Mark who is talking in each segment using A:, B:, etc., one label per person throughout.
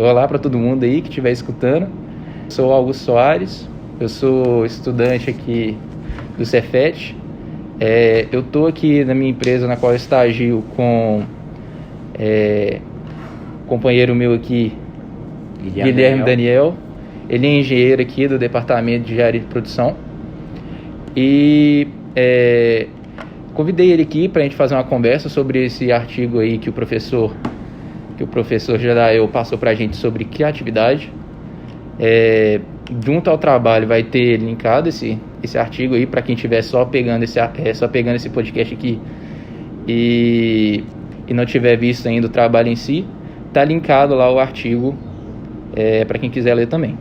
A: Olá para todo mundo aí que estiver escutando. Sou Augusto Soares, eu sou estudante aqui do Cefet. Eu estou aqui na minha empresa, na qual eu estagio com um companheiro meu aqui, Guilherme Daniel. Ele é engenheiro aqui do departamento de engenharia de produção. E convidei ele aqui para a gente fazer uma conversa sobre esse artigo aí que o professor Jadael passou para a gente sobre criatividade. Junto ao trabalho vai ter linkado esse artigo aí para quem estiver só pegando esse podcast aqui e não tiver visto ainda o trabalho em si, tá linkado lá o artigo para quem quiser ler também.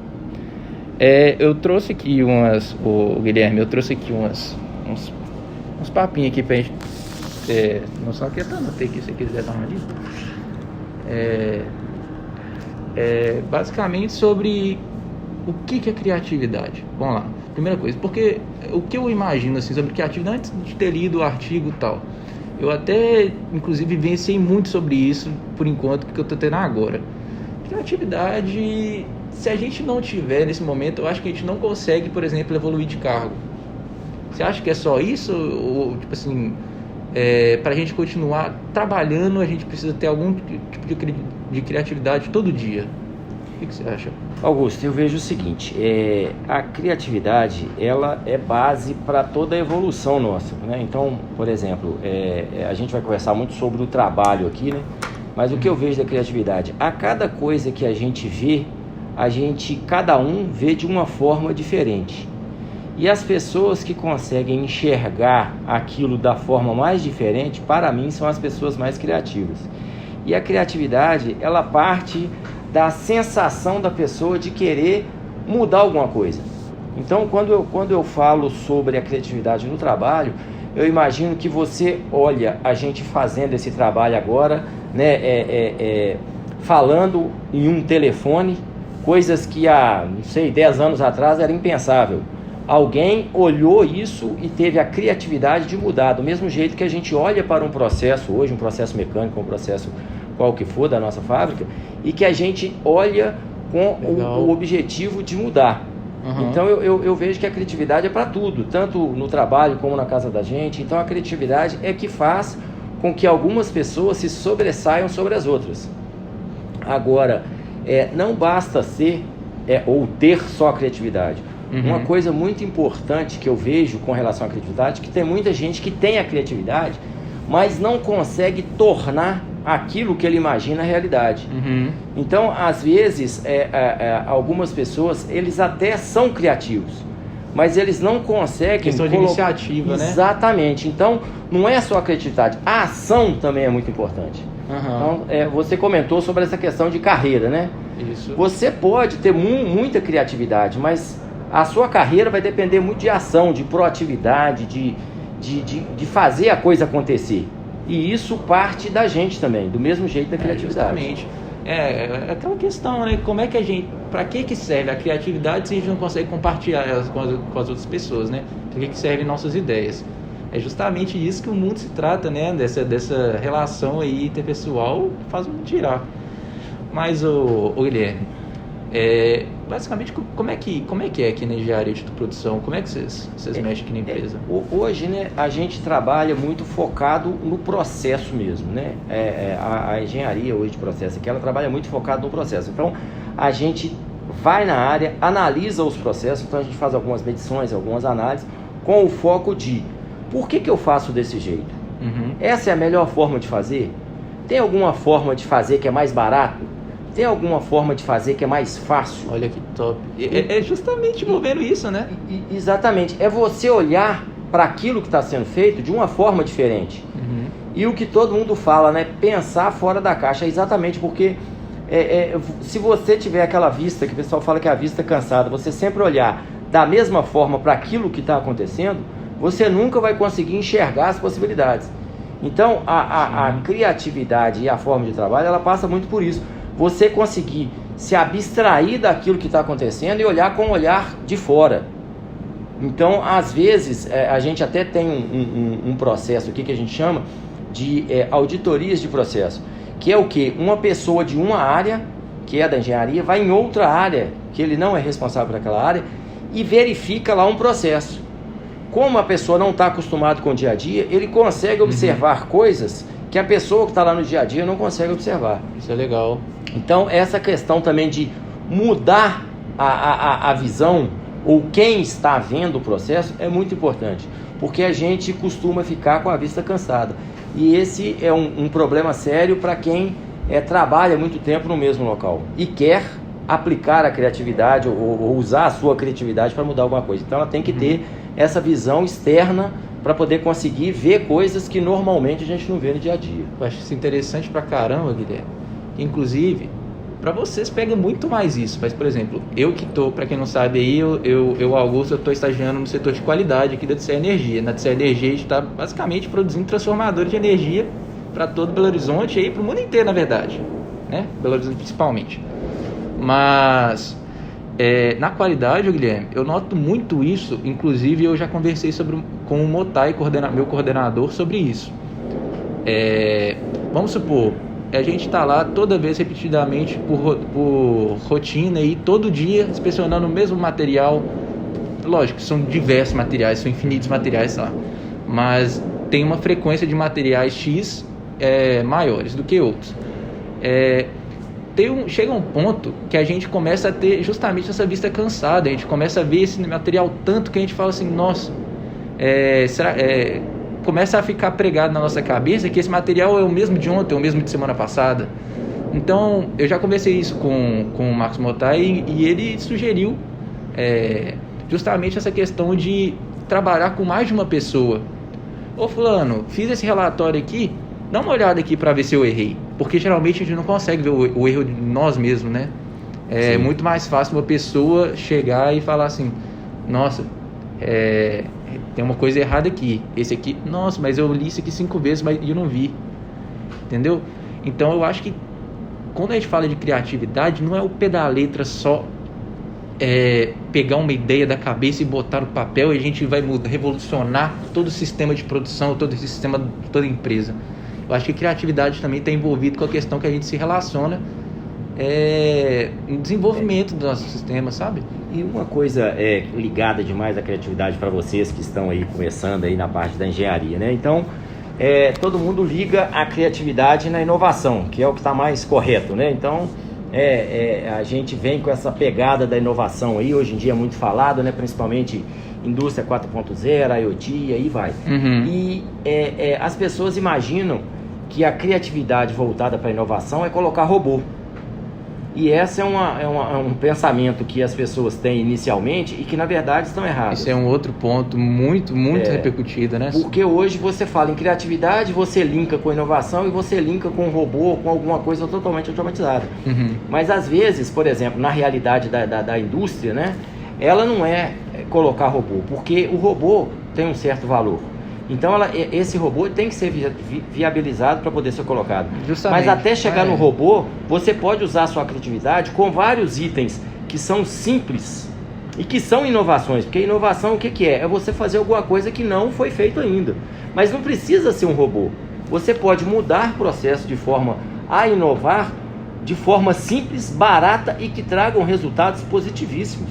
A: Eu trouxe aqui Guilherme, uns papinhos aqui pra gente. Não só que anotei aqui se você quiser dar uma lida. Basicamente sobre o que é criatividade. Vamos lá, primeira coisa, porque o que eu imagino assim, sobre criatividade, antes de ter lido o artigo e tal, eu até inclusive vivenciei muito sobre isso por enquanto, que eu estou tendo agora. Criatividade, se a gente não tiver nesse momento, eu acho que a gente não consegue, por exemplo, evoluir de cargo. Você acha que é só isso? Ou tipo assim, para a gente continuar trabalhando, a gente precisa ter algum tipo de criatividade todo dia? O que você acha?
B: Augusto, eu vejo o seguinte, a criatividade, ela é base para toda a evolução nossa, né? Então, por exemplo, a gente vai conversar muito sobre o trabalho aqui, né? Mas o que eu vejo da criatividade, a cada coisa que a gente vê, cada um vê de uma forma diferente. E as pessoas que conseguem enxergar aquilo da forma mais diferente, para mim, são as pessoas mais criativas. E a criatividade, ela parte da sensação da pessoa de querer mudar alguma coisa. Então, quando eu falo sobre a criatividade no trabalho, eu imagino que você olha a gente fazendo esse trabalho agora, né, falando em um telefone, coisas que há, 10 anos atrás era impensável. Alguém olhou isso e teve a criatividade de mudar, do mesmo jeito que a gente olha para um processo hoje, um processo mecânico, um processo qual que for da nossa fábrica, e que a gente olha com o objetivo de mudar. Uhum. Então eu vejo que a criatividade é para tudo, tanto no trabalho como na casa da gente. Então a criatividade é que faz com que algumas pessoas se sobressaiam sobre as outras. Agora, não basta ser ou ter só a criatividade. Uhum. Uma coisa muito importante que eu vejo com relação à criatividade, que tem muita gente que tem a criatividade, mas não consegue tornar aquilo que ele imagina realidade. Uhum. Então, às vezes, algumas pessoas, eles até são criativos, mas eles não conseguem...
A: Questão de iniciativa, né?
B: Exatamente. Então, não é só a criatividade, a ação também é muito importante. Uhum. Então, você comentou sobre essa questão de carreira, né?
A: Isso.
B: Você pode ter muita criatividade, mas a sua carreira vai depender muito de ação, de proatividade, de fazer a coisa acontecer. E isso parte da gente também, do mesmo jeito da criatividade.
A: Justamente. Aquela questão, né? Como é que a gente... Para que serve a criatividade se a gente não consegue compartilhar elas com as outras pessoas, né? Para que servem nossas ideias? É justamente isso que o mundo se trata, né? Dessa relação aí interpessoal, faz um girar. Mas, o Guilherme, basicamente, como é que é aqui na engenharia de produção? Como é que vocês mexem aqui na empresa?
B: Hoje, né, a gente trabalha muito focado no processo mesmo, né? A engenharia hoje de processo aqui, ela trabalha muito focado no processo. Então, a gente vai na área, analisa os processos, então a gente faz algumas medições, algumas análises, com o foco de por que eu faço desse jeito? Uhum. Essa é a melhor forma de fazer? Tem alguma forma de fazer que é mais barato? Tem alguma forma de fazer que é mais fácil?
A: Olha que top. É justamente movendo isso, né?
B: Exatamente. É você olhar para aquilo que está sendo feito de uma forma diferente. Uhum. E o que todo mundo fala, né? Pensar fora da caixa. É exatamente porque se você tiver aquela vista, que o pessoal fala que é a vista cansada, você sempre olhar da mesma forma para aquilo que está acontecendo, você nunca vai conseguir enxergar as possibilidades. Então, a criatividade e a forma de trabalho, ela passa muito por isso. Você conseguir se abstrair daquilo que está acontecendo e olhar com um olhar de fora. Então, às vezes, a gente até tem um processo aqui que a gente chama de auditorias de processo, que é o quê? Uma pessoa de uma área que é da engenharia, vai em outra área, que ele não é responsável por aquela área, e verifica lá um processo. Como a pessoa não está acostumada com o dia a dia, ele consegue observar coisas que a pessoa que está lá no dia a dia não consegue observar.
A: Isso é legal.
B: Então, essa questão também de mudar a visão, ou quem está vendo o processo, é muito importante, porque a gente costuma ficar com a vista cansada. E esse é um problema sério para quem trabalha muito tempo no mesmo local e quer aplicar a criatividade ou usar a sua criatividade para mudar alguma coisa. Então, ela tem que ter essa visão externa para poder conseguir ver coisas que normalmente a gente não vê no dia a dia.
A: Eu acho isso interessante pra caramba, Guilherme. Inclusive, para vocês pega muito mais isso. Mas, por exemplo, eu que tô, para quem não sabe aí, Augusto, eu tô estagiando no setor de qualidade aqui da TCE Energia. Na TCE Energia a gente está basicamente produzindo transformadores de energia para todo Belo Horizonte e para o mundo inteiro, na verdade, né? Belo Horizonte principalmente. Mas na qualidade, Guilherme, eu noto muito isso. Inclusive, eu já conversei com o Motai, meu coordenador, sobre isso. Vamos supor, a gente está lá toda vez repetidamente por rotina e todo dia inspecionando o mesmo material. Lógico, são diversos materiais, são infinitos materiais lá, mas tem uma frequência de materiais X maiores do que outros. Chega um ponto que a gente começa a ter justamente essa vista cansada, a gente começa a ver esse material tanto que a gente fala assim, nossa, começa a ficar pregado na nossa cabeça que esse material é o mesmo de ontem, é o mesmo de semana passada. Então, eu já conversei isso com o Marcos Motai e ele sugeriu justamente essa questão de trabalhar com mais de uma pessoa. Ô fulano, fiz esse relatório aqui, dá uma olhada aqui para ver se eu errei. Porque geralmente a gente não consegue ver o erro de nós mesmos, né? É muito mais fácil uma pessoa chegar e falar assim, nossa, tem uma coisa errada aqui. Esse aqui, nossa, mas eu li isso aqui 5 vezes, mas eu não vi. Entendeu? Então eu acho que quando a gente fala de criatividade, não é o pé da letra só pegar uma ideia da cabeça e botar no papel e a gente vai revolucionar todo o sistema de produção, todo o sistema de toda empresa. Eu acho que criatividade também está envolvido com a questão que a gente se relaciona no desenvolvimento do nosso sistema, sabe?
B: E uma coisa ligada demais à criatividade para vocês que estão aí começando aí na parte da engenharia, né? Então, todo mundo liga a criatividade na inovação, que é o que está mais correto, né? Então, a gente vem com essa pegada da inovação aí, hoje em dia é muito falado, né? Principalmente indústria 4.0, IoT, e aí vai. E as pessoas imaginam que a criatividade voltada para a inovação é colocar robô. E esse é um pensamento que as pessoas têm inicialmente e que na verdade estão errados.
A: Esse é um outro ponto muito repercutido, né?
B: Porque hoje você fala em criatividade, você linka com inovação e você linka com robô, com alguma coisa totalmente automatizada. Mas às vezes, por exemplo, na realidade da indústria, né, ela não é colocar robô, porque o robô tem um certo valor. Então esse robô tem que ser viabilizado para poder ser colocado.
A: Justamente.
B: Mas até chegar no robô, você pode usar a sua criatividade com vários itens que são simples e que são inovações. Porque inovação o que é? É você fazer alguma coisa que não foi feito ainda. Mas não precisa ser um robô. Você pode mudar processo de forma a inovar de forma simples, barata e que tragam resultados positivíssimos.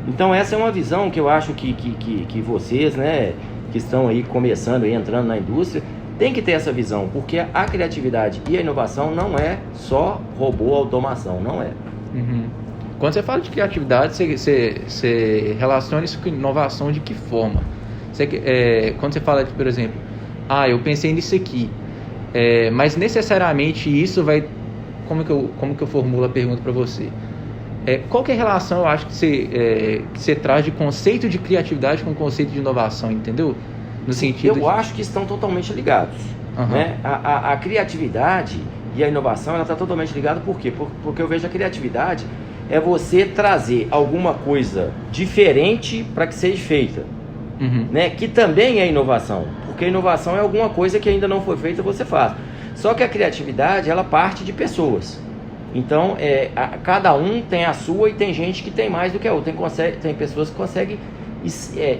B: Então essa é uma visão que eu acho que vocês, né, que estão aí começando e entrando na indústria, tem que ter essa visão, porque a criatividade e a inovação não é só robô, automação, não é.
A: Quando você fala de criatividade, você relaciona isso com inovação de que forma? Quando você fala, por exemplo, eu pensei nisso aqui, mas necessariamente isso vai... Como que eu formulo a pergunta para você? Qual que é a relação, eu acho, que você traz de conceito de criatividade com conceito de inovação, entendeu? No sentido
B: eu acho que estão totalmente ligados. Né? A criatividade e a inovação, ela está totalmente ligada. Por quê? Porque eu vejo a criatividade é você trazer alguma coisa diferente para que seja feita. Né? Que também é inovação. Porque a inovação é alguma coisa que ainda não foi feita, você faz. Só que a criatividade, ela parte de pessoas. Então, cada um tem a sua e tem gente que tem mais do que a outra. Tem pessoas que conseguem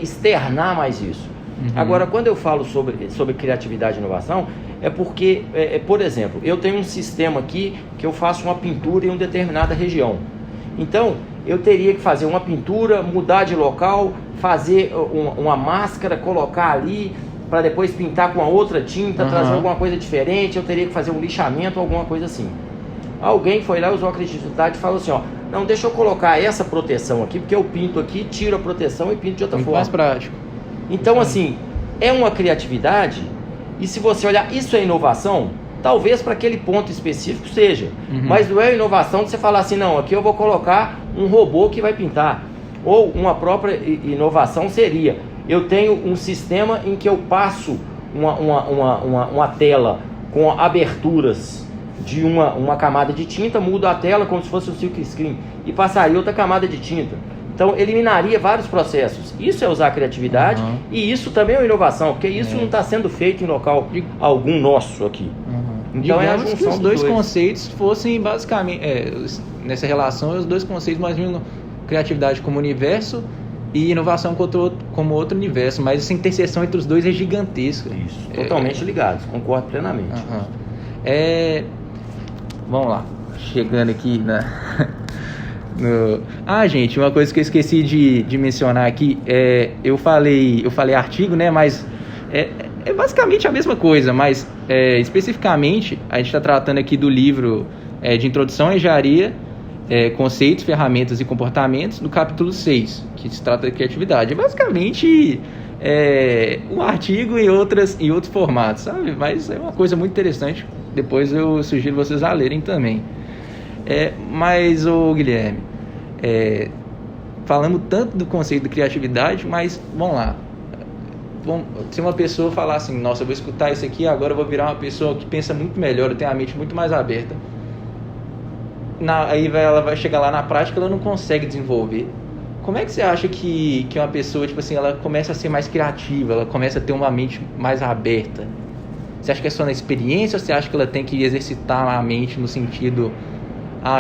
B: externar mais isso. Agora, quando eu falo sobre criatividade e inovação, é porque, por exemplo, eu tenho um sistema aqui que eu faço uma pintura em uma determinada região. Então, eu teria que fazer uma pintura, mudar de local, fazer uma máscara, colocar ali, para depois pintar com a outra tinta, trazer alguma coisa diferente, eu teria que fazer um lixamento, alguma coisa assim. Alguém foi lá, usou a criatividade e falou assim, ó, não, deixa eu colocar essa proteção aqui, porque eu pinto aqui, tiro a proteção e pinto de outra forma.
A: Mais prático.
B: Então, assim, é uma criatividade, e se você olhar, isso é inovação? Talvez para aquele ponto específico seja, mas não é inovação de você falar assim, não, aqui eu vou colocar um robô que vai pintar. Ou uma própria inovação seria, eu tenho um sistema em que eu passo uma tela com aberturas de uma camada de tinta, mudo a tela como se fosse um silk screen e passaria outra camada de tinta. Então, eliminaria vários processos. Isso é usar a criatividade e isso também é uma inovação, porque isso não está sendo feito em local algum nosso aqui. Então, é a junção
A: que os dois conceitos fossem basicamente, nessa relação, os dois conceitos mais criatividade como universo e inovação como outro universo, mas essa interseção entre os dois é gigantesca.
B: Isso, totalmente ligados, concordo plenamente.
A: Vamos lá, chegando aqui gente, uma coisa que eu esqueci de mencionar aqui, eu falei artigo, né, mas é basicamente a mesma coisa, mas especificamente a gente está tratando aqui do livro de Introdução à Engenharia, Conceitos, Ferramentas e Comportamentos, do capítulo 6, que se trata de criatividade. É basicamente um artigo em outros formatos, sabe? Mas é uma coisa muito interessante, depois eu sugiro vocês a lerem também. Mas, Guilherme, falamos tanto do conceito de criatividade, mas vamos lá. Se uma pessoa falar assim, nossa, eu vou escutar isso aqui, agora eu vou virar uma pessoa que pensa muito melhor, eu tenho a mente muito mais aberta. Aí ela vai chegar lá na prática, ela não consegue desenvolver. Como é que você acha que uma pessoa, tipo assim, ela começa a ser mais criativa, ela começa a ter uma mente mais aberta? Você acha que é só na experiência ou você acha que ela tem que exercitar a mente no sentido,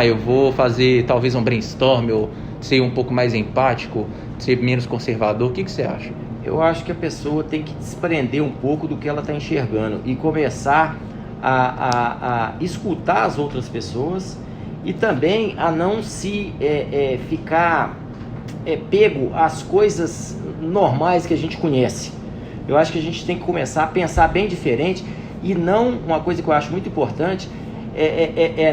A: eu vou fazer talvez um brainstorm, ou ser um pouco mais empático, ser menos conservador? O que você acha?
B: Eu acho que a pessoa tem que desprender um pouco do que ela está enxergando e começar a escutar as outras pessoas e também a não se ficar pego às coisas normais que a gente conhece. Eu acho que a gente tem que começar a pensar bem diferente e não, uma coisa que eu acho muito importante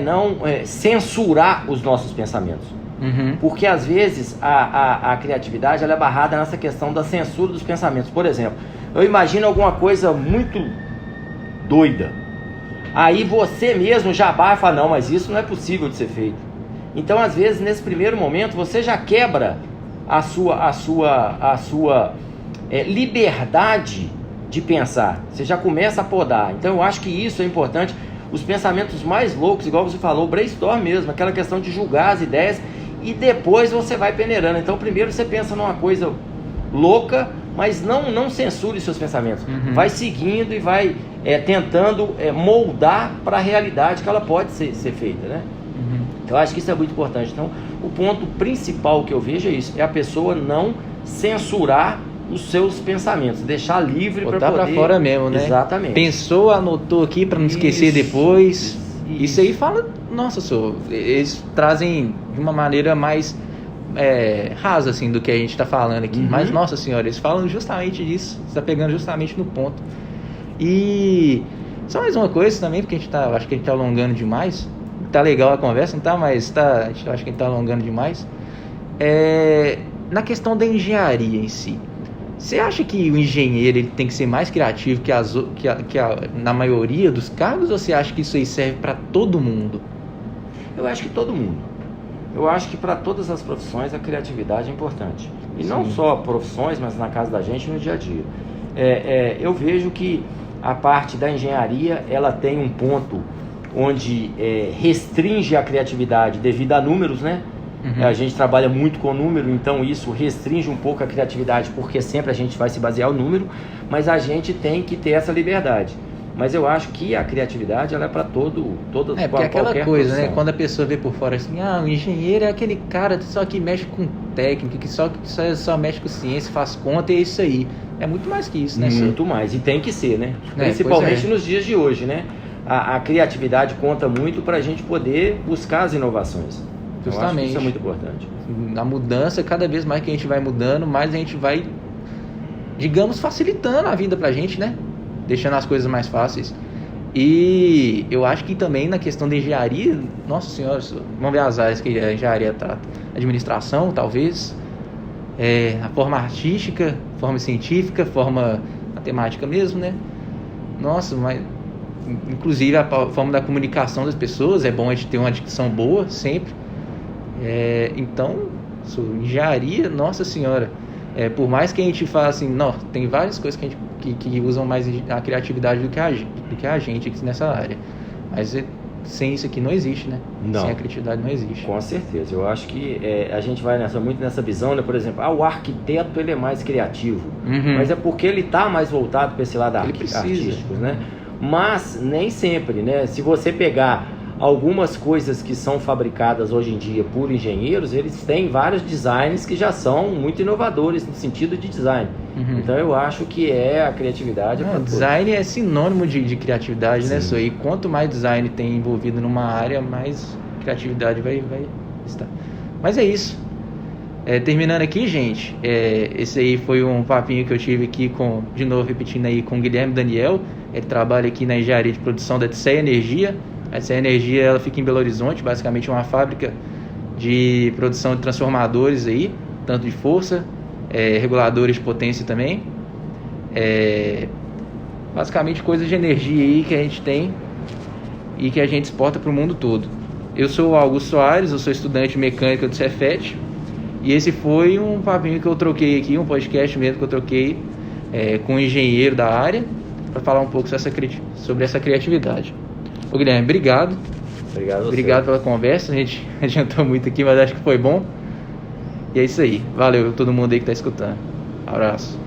B: não censurar os nossos pensamentos. Porque às vezes a criatividade ela é barrada nessa questão da censura dos pensamentos. Por exemplo, eu imagino alguma coisa muito doida, aí você mesmo já barra e fala, não, mas isso não é possível de ser feito. Então às vezes nesse primeiro momento você já quebra a sua liberdade de pensar, você já começa a podar. Então eu acho que isso é importante. Os pensamentos mais loucos, igual você falou, brainstorm mesmo, aquela questão de julgar as ideias e depois você vai peneirando. Então primeiro você pensa numa coisa louca, mas não censure seus pensamentos. Vai seguindo e vai tentando moldar para a realidade que ela pode ser feita, né? Eu acho que isso é muito importante. Então o ponto principal que eu vejo é isso, é a pessoa não censurar os seus pensamentos, deixar livre para poder...
A: botar para fora mesmo, né?
B: Exatamente.
A: Pensou, anotou aqui para não esquecer depois. Isso aí fala... Nossa, eles trazem de uma maneira mais rasa, assim, do que a gente está falando aqui. Mas, nossa senhora, eles falam justamente disso. Você está pegando justamente no ponto. E só mais uma coisa também, porque acho que a gente está alongando demais. Tá legal a conversa, não tá? Mas acho que a gente está alongando demais. Na questão da engenharia em si, você acha que o engenheiro ele tem que ser mais criativo na maioria dos cargos, ou você acha que isso aí serve para todo mundo?
B: Eu acho que todo mundo. Eu acho que para todas as profissões a criatividade é importante. E Sim. Não só profissões, mas na casa da gente no dia a dia. Eu vejo que a parte da engenharia ela tem um ponto onde restringe a criatividade devido a números, né? A gente trabalha muito com número, então isso restringe um pouco a criatividade, porque sempre a gente vai se basear no número, mas a gente tem que ter essa liberdade. Mas eu acho que a criatividade ela é para toda
A: porque aquela coisa, profissão. Né? Quando a pessoa vê por fora assim, o engenheiro é aquele cara só que mexe com técnica, que só mexe com ciência, faz conta, e é isso aí. é muito mais que isso, né?
B: Muito mais, e tem que ser, né?
A: É,
B: Principalmente
A: pois é.
B: nos dias de hoje, né? A criatividade conta muito para a gente poder buscar as inovações. Eu acho que
A: Justamente.
B: isso é muito importante.
A: Na mudança, cada vez mais que a gente vai mudando, mais a gente vai, digamos, facilitando a vida pra gente, né? Deixando as coisas mais fáceis. E eu acho que também na questão da engenharia, nossa senhora, vamos ver as áreas que a engenharia trata. Administração, talvez, a forma artística, forma científica, forma matemática mesmo, né? Nossa, mas inclusive a forma da comunicação das pessoas, é bom a gente ter uma dicção boa sempre. Então, engenharia, nossa senhora, por mais que a gente fale assim, não, tem várias coisas que usam mais a criatividade do que a gente aqui nessa área, mas sem isso aqui não existe, né?
B: Não.
A: Sem a criatividade não existe.
B: Com certeza, eu acho que a gente vai muito nessa visão, né? Por exemplo, o arquiteto ele é mais criativo, mas é porque ele está mais voltado para esse lado artístico, né? Mas nem sempre, né? Se você pegar algumas coisas que são fabricadas hoje em dia por engenheiros, eles têm vários designs que já são muito inovadores no sentido de design. Então eu acho que a criatividade...
A: design é sinônimo de criatividade, né? E quanto mais design tem envolvido numa área, mais criatividade vai estar. Mas é isso. Terminando aqui, gente, esse aí foi um papinho que eu tive aqui de novo repetindo aí, com o Guilherme Daniel. Ele trabalha aqui na engenharia de produção da Odisseia Energia. A Odisseia Energia, ela fica em Belo Horizonte, basicamente uma fábrica de produção de transformadores aí, tanto de força, reguladores de potência também. Basicamente coisas de energia aí que a gente tem e que a gente exporta para o mundo todo. Eu sou o Augusto Soares, eu sou estudante de mecânica do Cefet, e esse foi um papinho que eu troquei aqui, um podcast mesmo que eu troquei com um engenheiro da área, para falar um pouco sobre essa criatividade. Ô Guilherme, obrigado. Obrigado pela conversa. A gente adiantou muito aqui, mas acho que foi bom. E é isso aí. Valeu todo mundo aí que está escutando. Abraço.